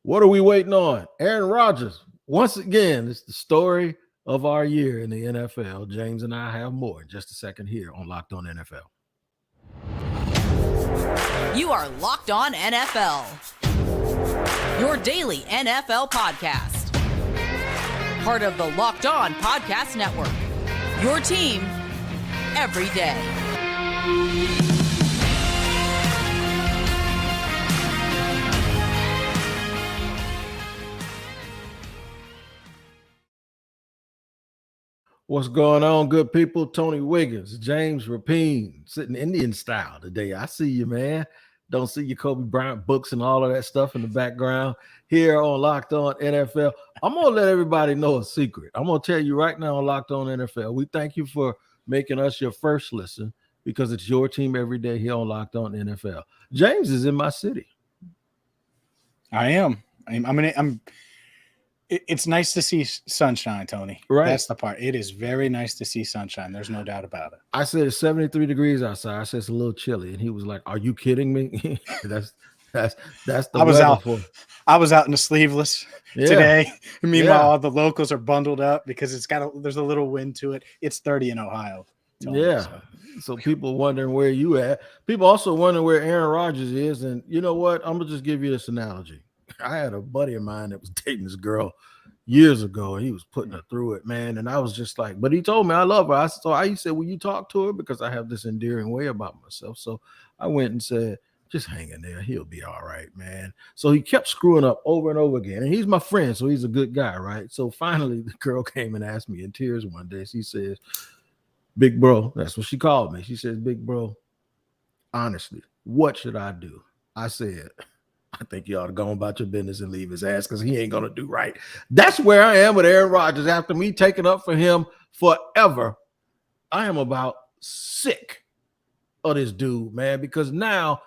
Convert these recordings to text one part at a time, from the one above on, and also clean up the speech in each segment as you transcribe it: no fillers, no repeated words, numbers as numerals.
What are we waiting on? Aaron Rodgers. Once again, it's the story of our year in the NFL. James and I have more in just a second here on Locked On NFL. You are Locked On NFL, your daily NFL podcast. Part of the Locked On Podcast Network, your team every day. What's going on, good people? Tony Wiggins, James Rapine, sitting Indian style today. I see you, man. Don't see your Kobe Bryant books and all of that stuff in the background here on Locked On NFL. I'm going to let everybody know a secret. I'm going to tell you right now on Locked On NFL. We thank you for making us your first listen because it's your team every day here on Locked On NFL. James is in my city. I am. It's nice to see sunshine, Tony. Right. That's the part. It is very nice to see sunshine. There's no doubt about it. I said it's 73 degrees outside. I said it's a little chilly, and he was like, "Are you kidding me?" that's the I was out in the sleeveless today. Meanwhile, all the locals are bundled up because there's a little wind to it. It's 30 in Ohio. Tony, so people wondering where you at. People also wondering where Aaron Rodgers is. And you know what? I'm gonna just give you this analogy. I had a buddy of mine that was dating this girl years ago, and he was putting her through it, man. And I was just like, but he told me I love her. He said, will you talk to her? Because I have this endearing way about myself. So I went and said, just hang in there. He'll be all right, man. So he kept screwing up over and over again. And he's my friend, so he's a good guy, right? So finally, the girl came and asked me in tears one day. She says, big bro, that's what she called me. She says, big bro, honestly, what should I do? I said, I think you ought to go about your business and leave his ass because he ain't going to do right. That's where I am with Aaron Rodgers. After me taking up for him forever, I am about sick of this dude, man, because now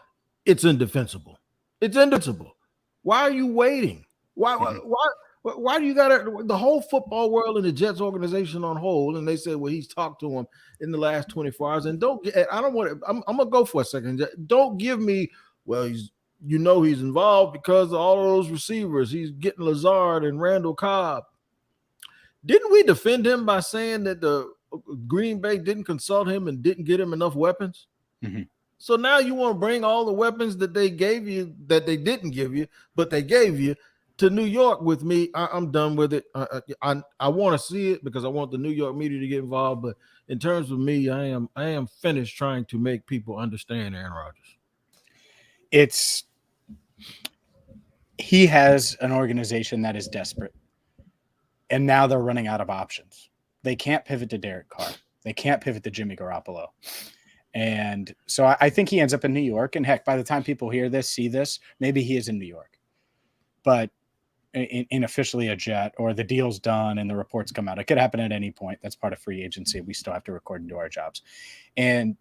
it's indefensible. It's indefensible. Why are you waiting? Why do you got the whole football world and the Jets organization on hold? And they said, well, he's talked to him in the last 24 hours. And I'm going to go for a second. Don't give me, well, he's involved because of all of those receivers. He's getting Lazard and Randall Cobb. Didn't we defend him by saying that the Green Bay didn't consult him and didn't get him enough weapons? Mm-hmm. So now you want to bring all the weapons that they gave you, that they didn't give you, but they gave you, to New York with me. I'm done with it. I want to see it because I want the New York media to get involved. But in terms of me, I am finished trying to make people understand Aaron Rodgers. He has an organization that is desperate, and now they're running out of options. They can't pivot to Derek Carr. They can't pivot to Jimmy Garoppolo. And so I think he ends up in New York. And heck, by the time people hear this, see this, maybe he is in New York. But in officially a Jet, or the deal's done and the reports come out. It could happen at any point. That's part of free agency. We still have to record and do our jobs. And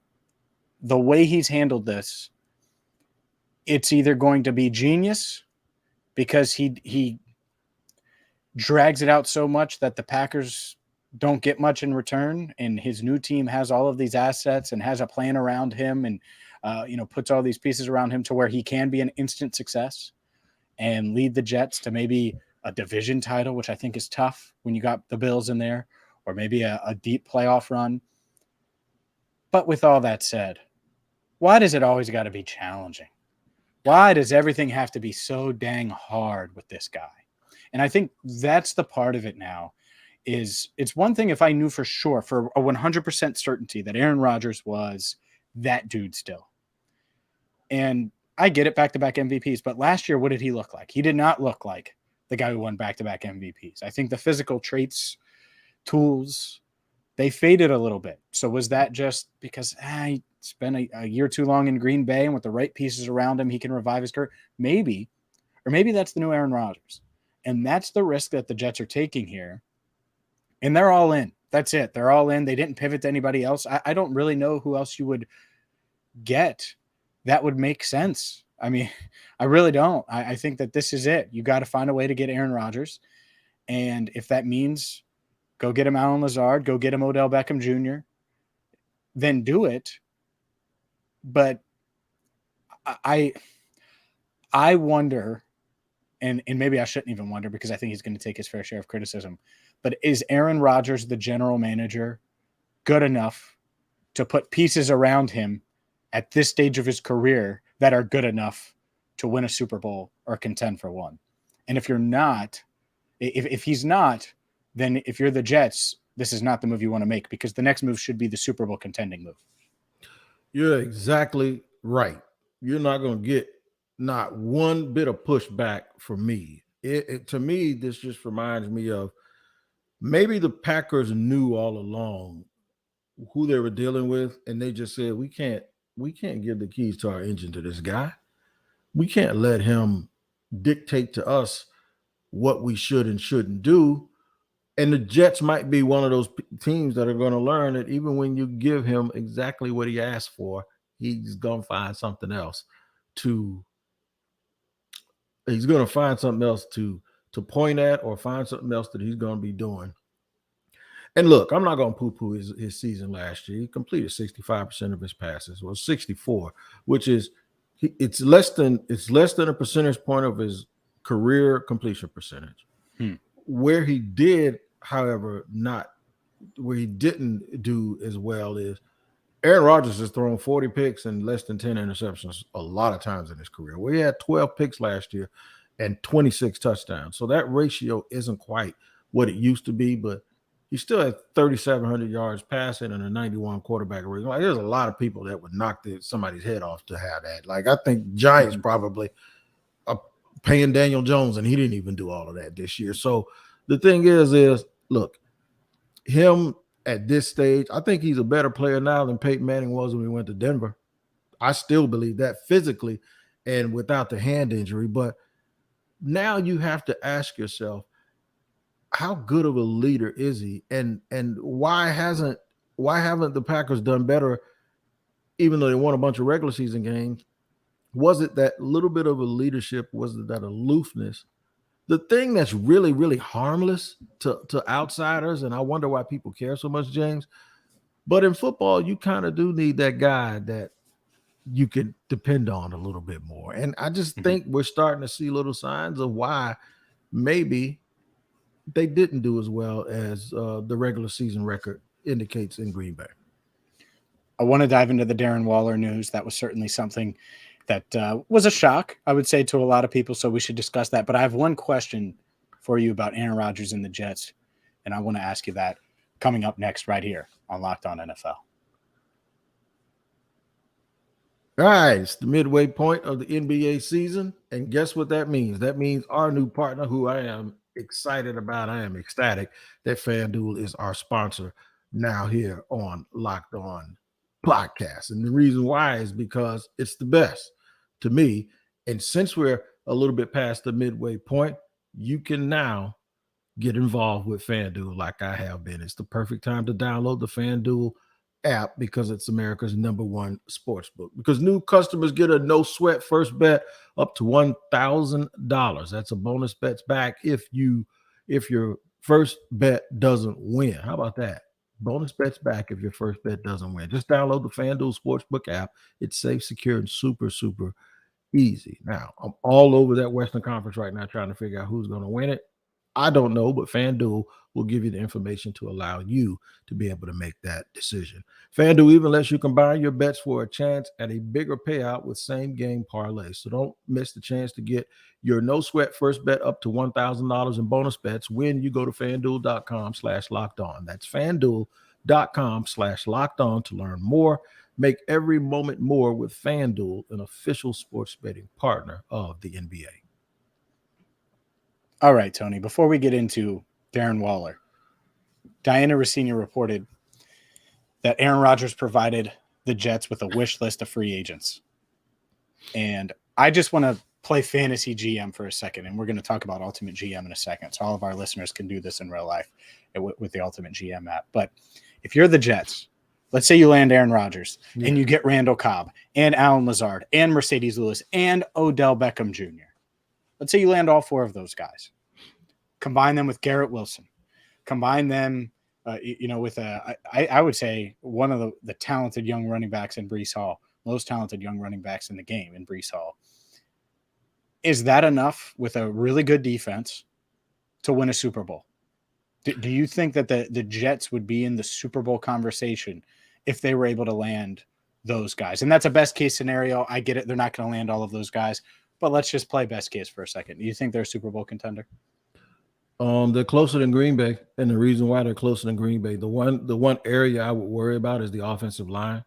the way he's handled this, it's either going to be genius because he drags it out so much that the Packers don't get much in return, and his new team has all of these assets and has a plan around him and puts all these pieces around him to where he can be an instant success and lead the Jets to maybe a division title, which I think is tough when you got the Bills in there, or maybe a deep playoff run. But with all that said, why does it always got to be challenging? Why does everything have to be so dang hard with this guy? And I think that's the part of it now. Is it's one thing if I knew for sure, for a 100% certainty, that Aaron Rodgers was that dude still. And I get it, back-to-back MVPs, but last year, what did he look like? He did not look like the guy who won back-to-back MVPs. I think the physical traits, tools, they faded a little bit. So was that just because he spent a year too long in Green Bay, and with the right pieces around him, he can revive his career? Maybe. Or maybe that's the new Aaron Rodgers. And that's the risk that the Jets are taking here. And they're all in. That's it. They're all in. They didn't pivot to anybody else. I don't really know who else you would get that would make sense. I mean, I really don't. I think that this is it. You got to find a way to get Aaron Rodgers. And if that means go get him Alan Lazard, go get him Odell Beckham Jr., then do it. But I wonder, and maybe I shouldn't even wonder because I think he's going to take his fair share of criticism, but is Aaron Rodgers, the general manager, good enough to put pieces around him at this stage of his career that are good enough to win a Super Bowl or contend for one? And if you're not, if he's not, then if you're the Jets, this is not the move you want to make, because the next move should be the Super Bowl contending move. You're exactly right. You're not going to get not one bit of pushback from me. To me, this just reminds me of maybe the Packers knew all along who they were dealing with, and they just said, we can't give the keys to our engine to this guy. We can't let him dictate to us what we should and shouldn't do. And the Jets might be one of those teams that are going to learn that even when you give him exactly what he asked for, he's going to find something else to point at, or find something else that he's going to be doing. And look, I'm not going to poo-poo his season last year. He completed 65% of his passes. Well, 64, which is it's less than a percentage point of his career completion percentage. Where he did, however, where he didn't do as well is Aaron Rodgers has thrown 40 picks and less than 10 interceptions a lot of times in his career. Well, he had 12 picks last year and 26 touchdowns. So that ratio isn't quite what it used to be, but he still had 3,700 yards passing and a 91 quarterback rating. Like, there's a lot of people that would knock somebody's head off to have that. Like, I think Giants probably are paying Daniel Jones, and he didn't even do all of that this year. So the thing is look, him at this stage, I think he's a better player now than Peyton Manning was when he went to Denver. I still believe that physically and without the hand injury. But now you have to ask yourself, how good of a leader is he? And why haven't the Packers done better, even though they won a bunch of regular season games? Was it that little bit of a leadership? Was it that aloofness? The thing that's really, really harmless to outsiders, and I wonder why people care so much, James, but in football, you kind of do need that guy that you can depend on a little bit more. And I just think we're starting to see little signs of why maybe they didn't do as well as the regular season record indicates in Green Bay. I want to dive into the Darren Waller news. That was certainly something that was a shock, I would say, to a lot of people. So we should discuss that. But I have one question for you about Aaron Rodgers and the Jets, and I want to ask you that coming up next right here on Locked On NFL. All right, it's the midway point of the NBA season, and guess what that means? That means our new partner, who I am excited about, I am ecstatic that FanDuel is our sponsor now here on Locked On Podcast. And the reason why is because it's the best to me. And since we're a little bit past the midway point, you can now get involved with FanDuel like I have been. It's the perfect time to download the FanDuel app because it's America's #1 sports book. Because new customers get a no sweat first bet up to $1,000. That's a bonus bets back if your first bet doesn't win. How about that? Bonus bets back if your first bet doesn't win. Just download the FanDuel Sportsbook app. It's safe, secure, and super, super easy. Now, I'm all over that Western Conference right now trying to figure out who's going to win it. I don't know, but FanDuel will give you the information to allow you to be able to make that decision. FanDuel even lets you combine your bets for a chance at a bigger payout with same game parlays. So don't miss the chance to get your no sweat first bet up to $1,000 in bonus bets when you go to FanDuel.com/lockedon. That's FanDuel.com/lockedon to learn more. Make every moment more with FanDuel, an official sports betting partner of the NBA. All right, Tony, before we get into Darren Waller, Diana Rossini reported that Aaron Rodgers provided the Jets with a wish list of free agents. And I just want to play fantasy GM for a second, and we're going to talk about Ultimate GM in a second. So all of our listeners can do this in real life with the Ultimate GM app. But if you're the Jets, let's say you land Aaron Rodgers and you get Randall Cobb and Alan Lazard and Mercedes Lewis and Odell Beckham Jr. Let's say you land all four of those guys. Combine them with Garrett Wilson. Combine them, with I would say one of the talented young running backs in Breece Hall, most talented young running backs in the game in Breece Hall. Is that enough with a really good defense to win a Super Bowl? Do you think that the Jets would be in the Super Bowl conversation if they were able to land those guys? And that's a best case scenario. I get it. They're not going to land all of those guys, but let's just play best case for a second. Do you think they're a Super Bowl contender? They're closer than Green Bay, and the reason why they're closer than Green Bay, the one area I would worry about is the offensive line,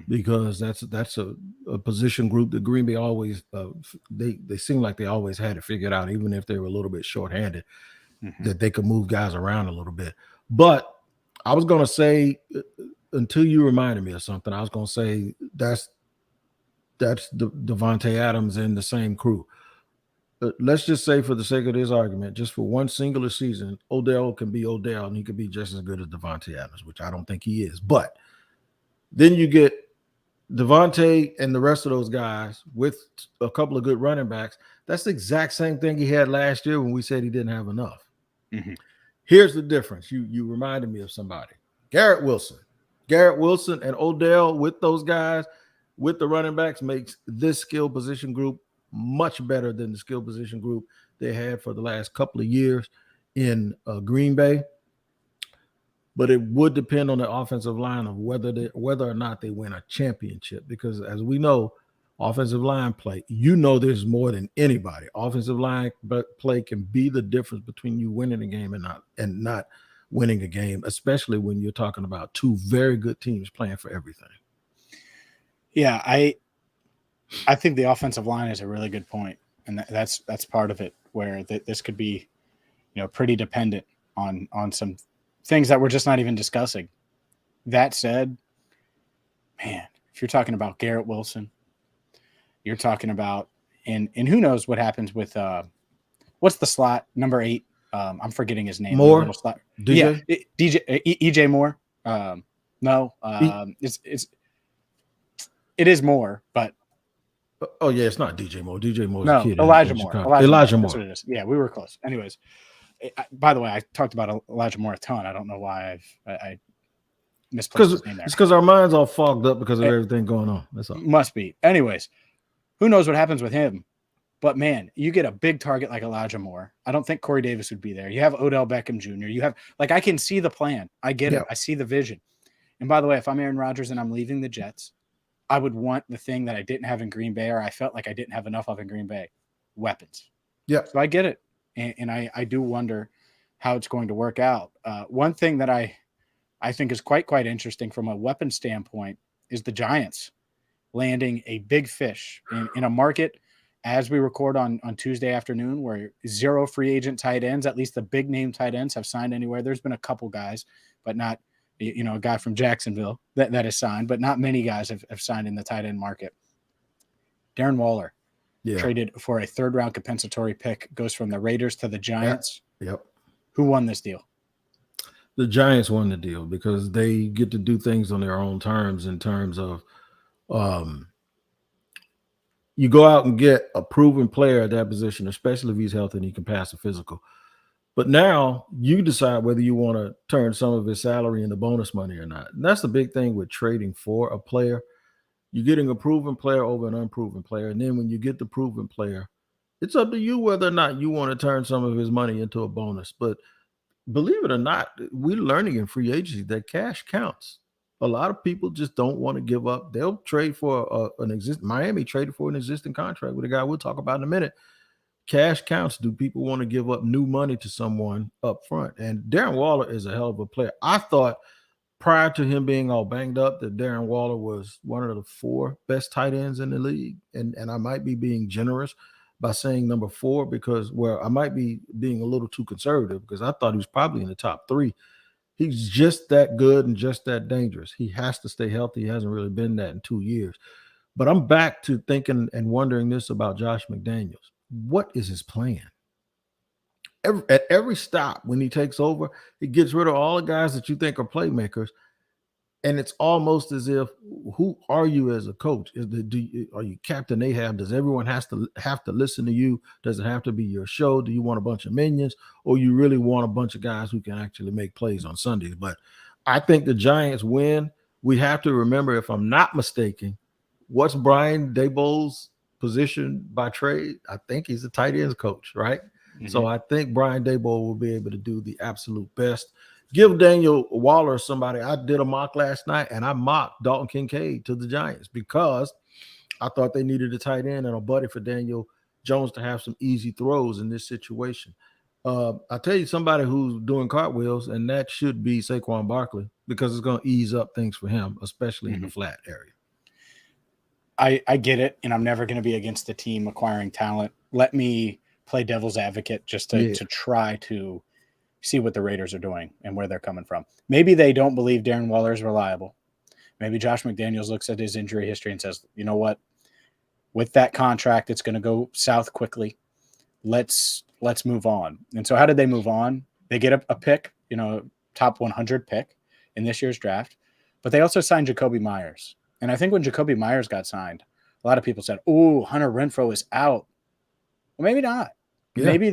because that's a position group that Green Bay always they seem like they always had it figured out, even if they were a little bit shorthanded, that they could move guys around a little bit. But I was gonna say, until you reminded me of something, I was gonna say that's Devontae Adams in the same crew. Let's just say, for the sake of this argument, just for one singular season, Odell can be Odell, and he could be just as good as Devontae Adams, which I don't think he is. But then you get Devontae and the rest of those guys with a couple of good running backs. That's the exact same thing he had last year when we said he didn't have enough. Here's the difference. You reminded me of somebody. Garrett Wilson and Odell with those guys, with the running backs, makes this skill position group much better than the skill position group they had for the last couple of years in Green Bay. But it would depend on the offensive line of whether or not they win a championship, because as we know, offensive line play, there's more than anybody. Offensive line play can be the difference between you winning a game and not winning a game, especially when you're talking about two very good teams playing for everything. Yeah, I think the offensive line is a really good point, and that's part of it, where this could be, pretty dependent on some things that we're just not even discussing. That said, man, if you're talking about Garrett Wilson, you're talking about, and who knows what happens with what's the slot number 8? I'm forgetting his name. Moore, slot. DJ, yeah, EJ Moore. No, it is Moore, but. Oh, yeah, it's not DJ Moore. DJ Moore's no, a kid. Elijah Moore. Elijah Moore. That's what it is. Yeah, we were close. Anyways, by the way, I talked about Elijah Moore a ton. I don't know why I misplaced his name there. It's because our minds all fogged up because of everything going on. That's all. Must be. Anyways, who knows what happens with him? But, man, you get a big target like Elijah Moore. I don't think Corey Davis would be there. You have Odell Beckham Jr. You have – I can see the plan. I get it. I see the vision. And, by the way, if I'm Aaron Rodgers and I'm leaving the Jets, I would want the thing that I didn't have in Green Bay, or I felt like I didn't have enough of in Green Bay: weapons. Yeah. So I get it. And I do wonder how it's going to work out. One thing that I think is quite interesting from a weapon standpoint is the Giants landing a big fish in a market, as we record on Tuesday afternoon, where 0 free agent tight ends, at least the big name tight ends, have signed anywhere. There's been a couple guys, but not – a guy from Jacksonville that is signed, but not many guys have signed in the tight end market. Darren Waller traded for a 3rd-round compensatory pick, goes from the Raiders to the Giants. Yep. Who won this deal? The Giants won the deal because they get to do things on their own terms, in terms of you go out and get a proven player at that position, especially if he's healthy and he can pass a physical. But now you decide whether you want to turn some of his salary into bonus money or not. And that's the big thing with trading for a player. You're getting a proven player over an unproven player. And then when you get the proven player, it's up to you whether or not you want to turn some of his money into a bonus. But believe it or not, we're learning in free agency that cash counts. A lot of people just don't want to give up. They'll trade for Miami traded for an existing contract with a guy we'll talk about in a minute. Cash counts. Do people want to give up new money to someone up front? And Darren Waller is a hell of a player. I thought prior to him being all banged up that Darren Waller was one of the 4 best tight ends in the league. And I might be being generous by saying number 4, because I might be being a little too conservative, because I thought he was probably in the top 3. He's just that good and just that dangerous. He has to stay healthy. He hasn't really been that in 2 years. But I'm back to thinking and wondering this about Josh McDaniels. What is his plan? At every stop when he takes over, he gets rid of all the guys that you think are playmakers, and it's almost as if, who are you as a coach? Are you Captain Ahab? Does everyone have to listen to you? Does it have to be your show? Do you want a bunch of minions, or you really want a bunch of guys who can actually make plays on Sundays? But I think the Giants win. We have to remember, if I'm not mistaken, what's Brian Daboll's position by trade. I think he's a tight ends coach, right? Mm-hmm. So I think Brian Daboll will be able to do the absolute best. Give Daniel Waller somebody. I did a mock last night, and I mocked Dalton Kincaid to the Giants because I thought they needed a tight end and a buddy for Daniel Jones to have some easy throws in this situation. I'll tell you somebody who's doing cartwheels, and that should be Saquon Barkley because it's going to ease up things for him, especially in the flat area. I get it, and I'm never going to be against the team acquiring talent. Let me play devil's advocate just to try to see what the Raiders are doing and where they're coming from. Maybe they don't believe Darren Waller is reliable. Maybe Josh McDaniels looks at his injury history and says, you know what? With that contract, it's going to go south quickly. Let's move on. And so how did they move on? They get a pick, top 100 pick in this year's draft, but they also signed Jacoby Myers. And I think when Jacoby Myers got signed, a lot of people said, "Oh, Hunter Renfrow is out." Well, maybe not. Yeah. Maybe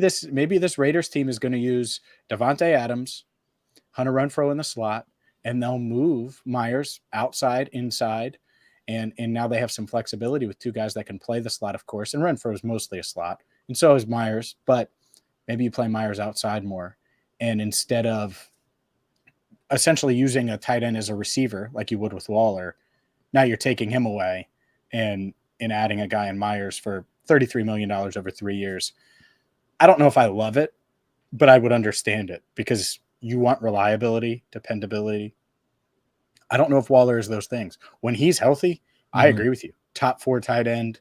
this Raiders team is going to use Devontae Adams, Hunter Renfrow in the slot, and they'll move Myers outside, inside, and now they have some flexibility with two guys that can play the slot, of course. And Renfrow is mostly a slot, and so is Myers. But maybe you play Myers outside more, and instead of essentially using a tight end as a receiver like you would with Waller, now you're taking him away and adding a guy in Myers for $33 million over 3 years. I don't know if I love it, but I would understand it because you want reliability, dependability. I don't know if Waller is those things. When he's healthy, I agree with you. Top 4 tight end.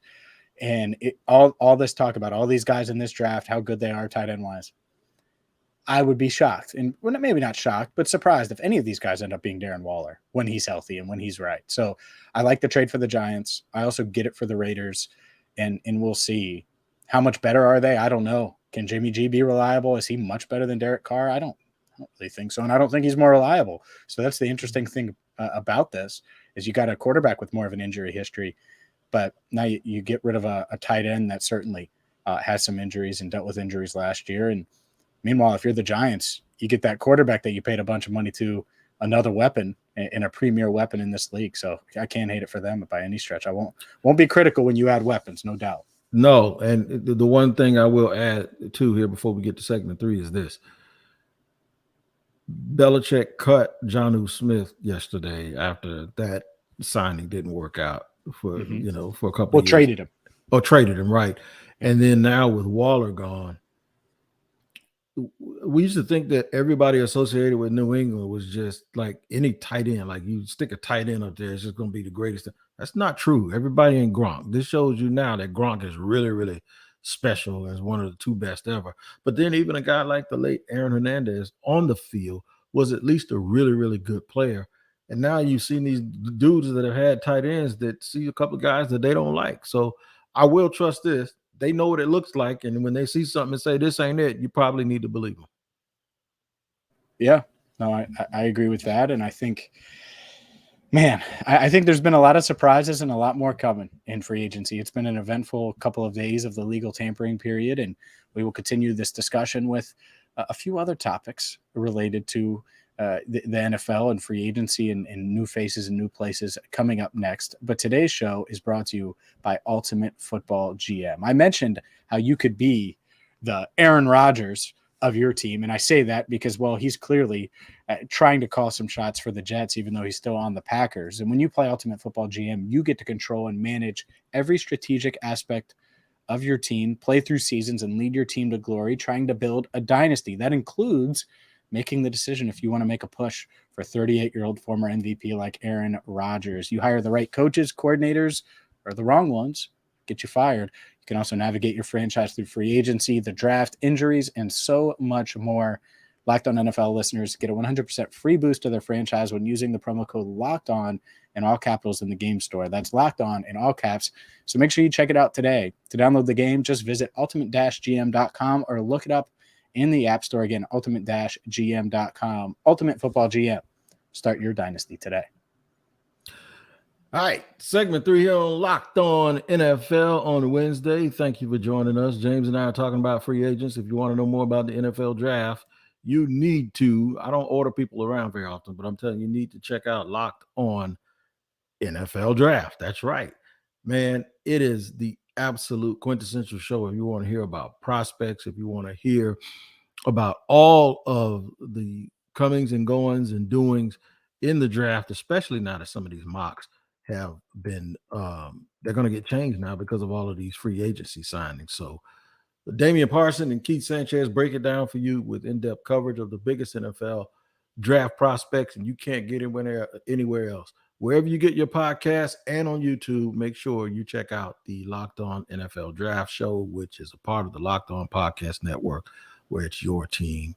And all this talk about all these guys in this draft, how good they are tight end wise. I would be shocked, and maybe not shocked, but surprised if any of these guys end up being Darren Waller when he's healthy and when he's right. So I like the trade for the Giants. I also get it for the Raiders, and we'll see. How much better are they? I don't know. Can Jimmy G be reliable? Is he much better than Derek Carr? I don't really think so, and I don't think he's more reliable. So that's the interesting thing about this is you got a quarterback with more of an injury history, but now you get rid of a tight end that certainly has some injuries and dealt with injuries last year. And meanwhile, if you're the Giants, you get that quarterback that you paid a bunch of money to, another weapon and a premier weapon in this league. So I can't hate it for them by any stretch. I won't be critical when you add weapons, no doubt. No, and the one thing I will add to here before we get to segment 3 is this. Belichick cut Jonnu Smith yesterday after that signing didn't work out for for a couple of years. Traded him. Or traded him, right. And then now with Waller gone, we used to think that everybody associated with New England was just like any tight end. Like you stick a tight end up there, it's just going to be the greatest. That's not true. Everybody ain't Gronk. This shows you now that Gronk is really, really special as one of the 2 best ever. But then even a guy like the late Aaron Hernandez on the field was at least a really, really good player. And now you've seen these dudes that have had tight ends that see a couple of guys that they don't like. So I will trust this. They know what it looks like, and when they see something and say this ain't it, you probably need to believe them. Yeah, no, I agree with that, and I think, man, I think there's been a lot of surprises and a lot more coming in free agency. It's been an eventful couple of days of the legal tampering period, and we will continue this discussion with a few other topics related to the NFL and free agency and new faces and new places coming up next. But today's show is brought to you by Ultimate Football GM. I mentioned how you could be the Aaron Rodgers of your team. And I say that because, well, he's clearly trying to call some shots for the Jets, even though he's still on the Packers. And when you play Ultimate Football GM, you get to control and manage every strategic aspect of your team, play through seasons, and lead your team to glory, trying to build a dynasty. That includes making the decision if you want to make a push for 38-year-old former MVP like Aaron Rodgers. You hire the right coaches, coordinators, or the wrong ones, get you fired. You can also navigate your franchise through free agency, the draft, injuries, and so much more. Locked On NFL listeners get a 100% free boost to their franchise when using the promo code Locked On in all capitals in the game store. That's Locked On in all caps. So make sure you check it out today. To download the game, just visit ultimate-gm.com or look it up in the App Store. Again, ultimate-gm.com. Ultimate Football GM. Start your dynasty today. All right, segment 3 here on Locked On NFL on Wednesday. Thank you for joining us. James and I are talking about free agents. If you want to know more about the NFL draft, you need to. I don't order people around very often, but I'm telling you, you need to check out Locked On NFL Draft. That's right. Man, it is the absolute quintessential show. If you want to hear about prospects, if you want to hear about all of the comings and goings and doings in the draft, especially now that some of these mocks have been they're going to get changed now because of all of these free agency signings. So Damian Parson and Keith Sanchez break it down for you with in-depth coverage of the biggest NFL draft prospects, and you can't get anywhere else. Wherever you get your podcast and on YouTube, make sure you check out the Locked On NFL Draft Show, which is a part of the Locked On Podcast Network, where it's your team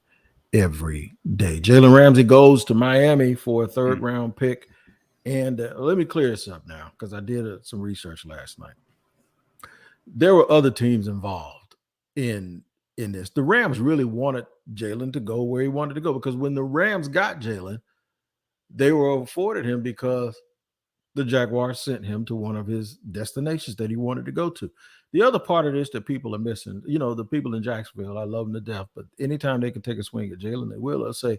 every day. Jalen Ramsey goes to Miami for a third-round pick. And let me clear this up now, because I did some research last night. There were other teams involved in this. The Rams really wanted Jalen to go where he wanted to go, because when the Rams got Jalen, they were afforded him because the Jaguars sent him to one of his destinations that he wanted to go to. The other part of this that people are missing, the people in Jacksonville, I love them to death, but anytime they can take a swing at Jalen, they will. They'll say,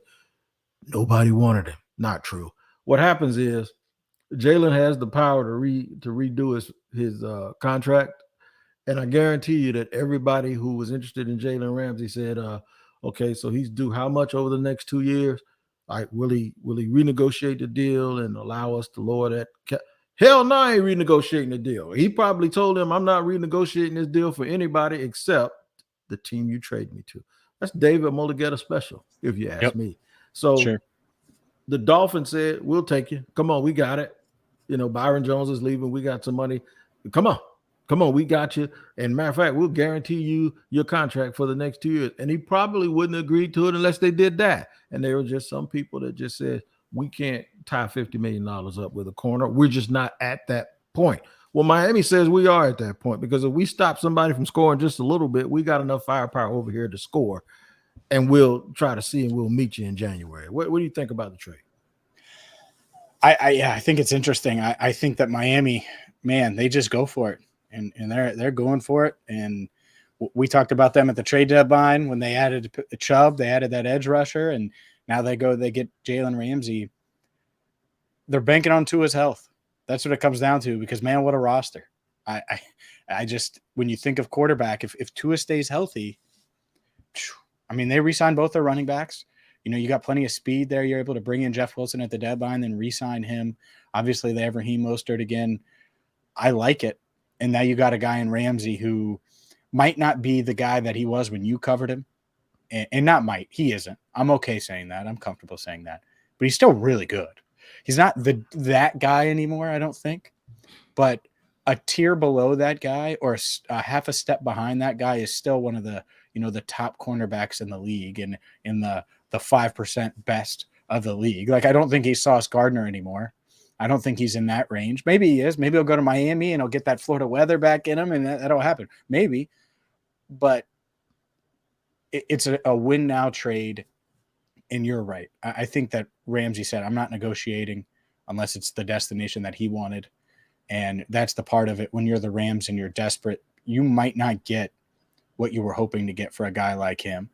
nobody wanted him. Not true. What happens is Jalen has the power to redo his contract. And I guarantee you that everybody who was interested in Jalen Ramsey said, okay, so he's due how much over the next 2 years? All right, will he renegotiate the deal and allow us to lower that? Hell no, I ain't renegotiating the deal. He probably told him, I'm not renegotiating this deal for anybody except the team you trade me to. That's David Mulligetta special, if you ask me. So sure. The Dolphins said, we'll take you. Come on, we got it. Byron Jones is leaving. We got some money. Come on, we got you. And matter of fact, we'll guarantee you your contract for the next 2 years. And he probably wouldn't agree to it unless they did that. And there were just some people that just said, we can't tie $50 million up with a corner. We're just not at that point. Well, Miami says we are at that point, because if we stop somebody from scoring just a little bit, we got enough firepower over here to score. And we'll try to see, and we'll meet you in January. What do you think about the trade? I think it's interesting. I think that Miami, man, they just go for it. And they're going for it. And we talked about them at the trade deadline when they added Chubb, they added that edge rusher, and now they get Jalen Ramsey. They're banking on Tua's health. That's what it comes down to, because, man, what a roster. I just, when you think of quarterback, if Tua stays healthy, I mean, they re-signed both their running backs. You got plenty of speed there. You're able to bring in Jeff Wilson at the deadline, then re-sign him. Obviously, they have Raheem Mostert again. I like it. And now you got a guy in Ramsey who might not be the guy that he was when you covered him. And not might. He isn't. I'm okay saying that. I'm comfortable saying that. But he's still really good. He's not that guy anymore, I don't think. But a tier below that guy, or a half a step behind that guy, is still one of the top cornerbacks in the league, and in the 5% best of the league. Like, I don't think he's Sauce Gardner anymore. I don't think he's in that range. Maybe he is. Maybe he'll go to Miami and he'll get that Florida weather back in him, and that'll happen. Maybe. But it's a win now trade, and you're right. I think that Ramsey said, I'm not negotiating unless it's the destination that he wanted. And that's the part of it. When you're the Rams and you're desperate, you might not get what you were hoping to get for a guy like him.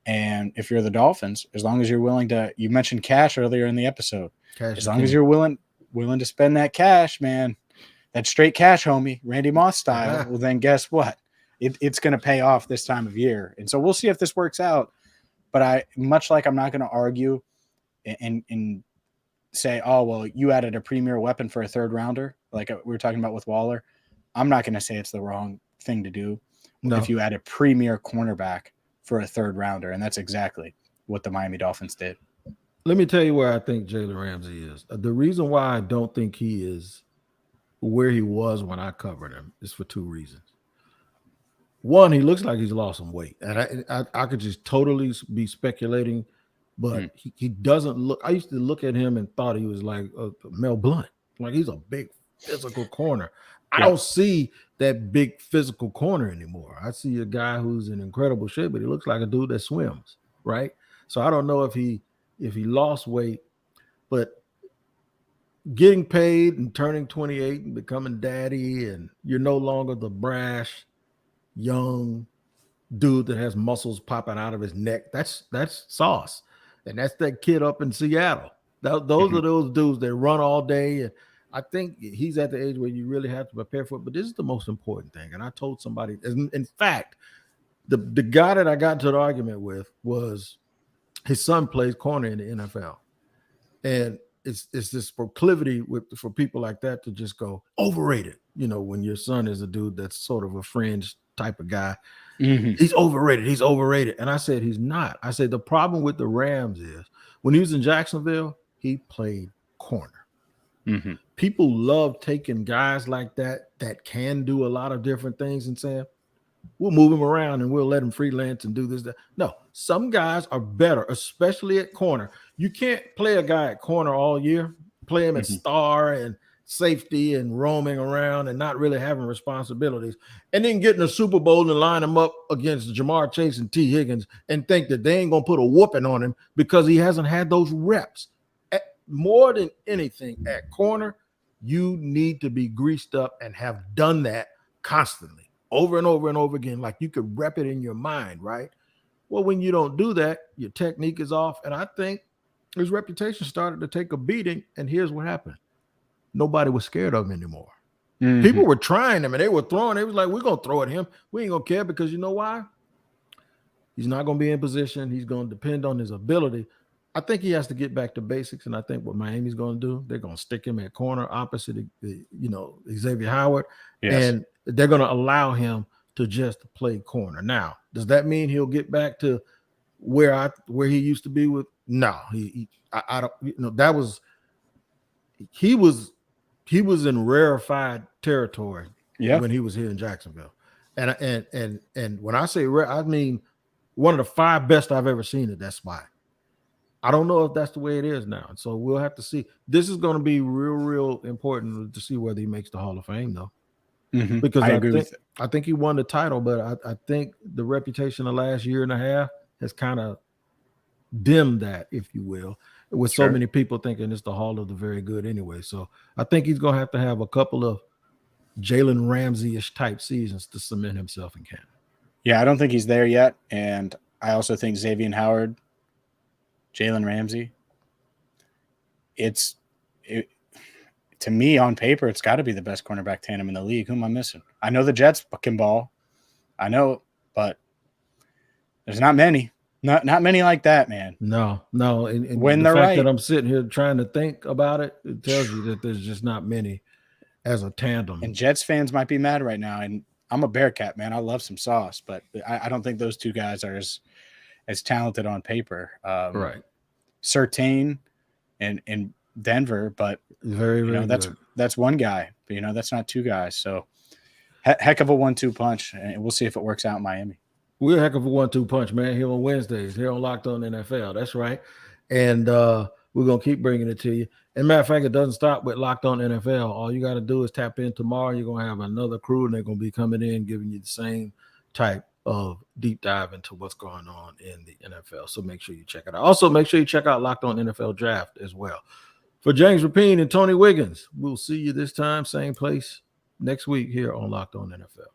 And if you're the Dolphins, as long as you're willing to, you mentioned cash earlier in the episode, as long as you're willing to spend that cash, man, that straight cash, homie, Randy Moss style, well, then guess what? It's going to pay off this time of year. And so we'll see if this works out. But I'm not going to argue and say, oh, well, you added a premier weapon for a third rounder, like we were talking about with Waller. I'm not going to say it's the wrong thing to do if you add a premier cornerback for a third rounder. And that's exactly what the Miami Dolphins did. Let me tell you where I think Jalen Ramsey is. The reason why I don't think he is where he was when I covered him is for two reasons. One, he looks like he's lost some weight. And I could just totally be speculating, but he doesn't look – I used to look at him and thought he was like Mel Blount. Like, he's a big physical corner. I don't see that big physical corner anymore. I see a guy who's in incredible shape, but he looks like a dude that swims, right? So I don't know if he lost weight, but getting paid and turning 28 and becoming daddy, and you're no longer the brash young dude that has muscles popping out of his neck. That's Sauce. And that's that kid up in Seattle. Those are those dudes that run all day. And I think he's at the age where you really have to prepare for it. But this is the most important thing. And I told somebody, in fact, the guy that I got into an argument with was his son plays corner in the NFL. And it's this proclivity for people like that to just go overrated. You know, when your son is a dude that's sort of a fringe type of guy, he's overrated. He's overrated. And I said, he's not. I said, the problem with the Rams is when he was in Jacksonville, he played corner. People love taking guys like that can do a lot of different things and saying, we'll move him around and we'll let him freelance and do this, that. No, some guys are better, especially at corner. You can't play a guy at corner all year, play him at star and safety and roaming around and not really having responsibilities, and then get in the Super Bowl and line him up against Jamar Chase and T. Higgins and think that they ain't going to put a whooping on him because he hasn't had those reps. More than anything, at corner, you need to be greased up and have done that constantly, over and over and over again, like you could rep it in your mind, right? Well, when you don't do that, your technique is off. And I think his reputation started to take a beating. And here's what happened. Nobody was scared of him anymore. People were trying him and they were throwing. They was like, we're going to throw at him. We ain't going to care because you know why? He's not going to be in position. He's going to depend on his ability. I think he has to get back to basics, and I think what Miami's going to do, they're going to stick him at corner opposite, Xavier Howard, and they're going to allow him to just play corner. Now, does that mean he'll get back to where he used to be with? No, I don't. That was he was in rarefied territory when he was here in Jacksonville, and when I say rare, I mean one of the 5 best I've ever seen at that spot. I don't know if that's the way it is now. So we'll have to see. This is going to be real important to see whether he makes the Hall of Fame, though. Because I think he won the title, but I think the reputation the last year and a half has kind of dimmed that, if you will, with so many people thinking it's the Hall of the Very Good anyway. So I think he's going to have a couple of Jalen Ramsey-ish type seasons to cement himself in Canada. Yeah, I don't think he's there yet. And I also think Xavier Howard, Jalen Ramsey, to me on paper, it's got to be the best cornerback tandem in the league. Who am I missing? I know the Jets can ball. I know, but there's not many. Not many like that, man. No. And when the fact right, that I'm sitting here trying to think about it, it tells you that there's just not many as a tandem. And Jets fans might be mad right now. And I'm a Bearcat, man. I love some sauce, but I don't think those two guys are as talented on paper. Right. Surtain in Denver, but very good. That's one guy, but that's not 2 guys. So heck of a 1-2 punch, and we'll see if it works out in Miami. We're a heck of a 1-2 punch, man, here on Wednesdays, here on Locked On NFL. That's right. And we're going to keep bringing it to you. And matter of fact, it doesn't stop with Locked On NFL. All you got to do is tap in tomorrow. You're going to have another crew, and they're going to be coming in, giving you the same type of deep dive into what's going on in the NFL. So make sure you check it out. Also, make sure you check out Locked On NFL Draft as well. For James Rapine and Tony Wiggins, we'll see you this time, same place next week here on Locked On NFL.